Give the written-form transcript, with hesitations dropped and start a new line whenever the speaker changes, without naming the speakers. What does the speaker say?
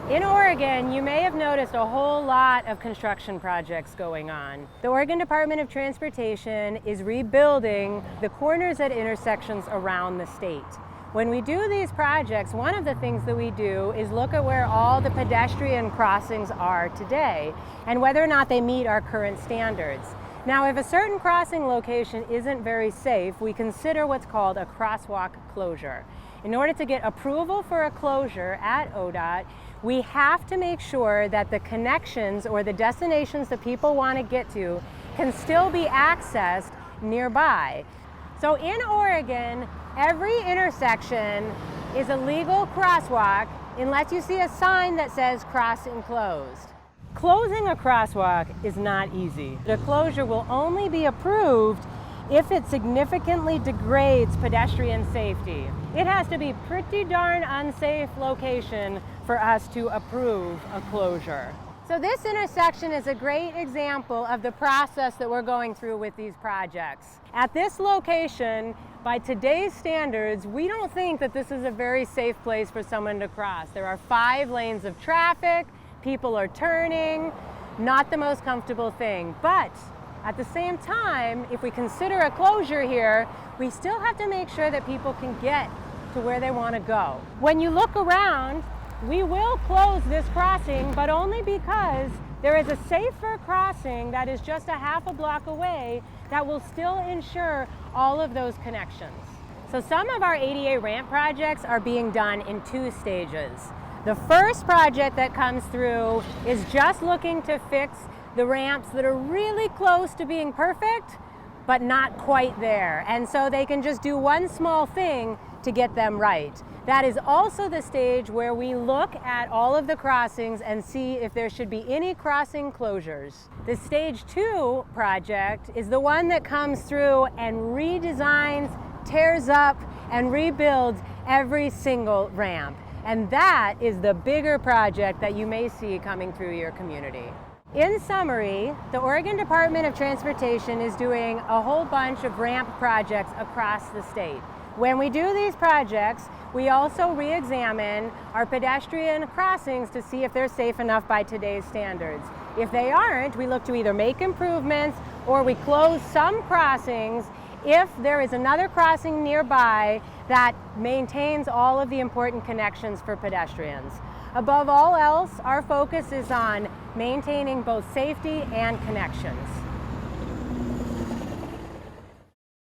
In Oregon, you may have noticed a whole lot of construction projects going on. The Oregon Department of Transportation is rebuilding the corners at intersections around the state. When we do these projects, one of the things that we do is look at where all the pedestrian crossings are today and whether or not they meet our current standards. Now, if a certain crossing location isn't very safe, we consider what's called a crosswalk closure. In order to get approval for a closure at ODOT, we have to make sure that the connections or the destinations that people want to get to can still be accessed nearby. So in Oregon, every intersection is a legal crosswalk unless you see a sign that says crossing closed. Closing a crosswalk is not easy. The closure will only be approved if it significantly degrades pedestrian safety. It has to be a pretty darn unsafe location for us to approve a closure. So this intersection is a great example of the process that we're going through with these projects. At this location, by today's standards, we don't think that this is a very safe place for someone to cross. There are 5 lanes of traffic, people are turning, not the most comfortable thing. But at the same time, if we consider a closure here, we still have to make sure that people can get to where they want to go. When you look around, we will close this crossing, but only because there is a safer crossing that is just a half a block away that will still ensure all of those connections. So some of our ADA ramp projects are being done in 2 stages. The first project that comes through is just looking to fix the ramps that are really close to being perfect, but not quite there. And so they can just do one small thing to get them right. That is also the stage where we look at all of the crossings and see if there should be any crossing closures. The stage 2 project is the one that comes through and redesigns, tears up, and rebuilds every single ramp. And that is the bigger project that you may see coming through your community. In summary, the Oregon Department of Transportation is doing a whole bunch of ramp projects across the state. When we do these projects, we also re-examine our pedestrian crossings to see if they're safe enough by today's standards. If they aren't, we look to either make improvements or we close some crossings if there is another crossing nearby that maintains all of the important connections for pedestrians. Above all else, our focus is on maintaining both safety and connections.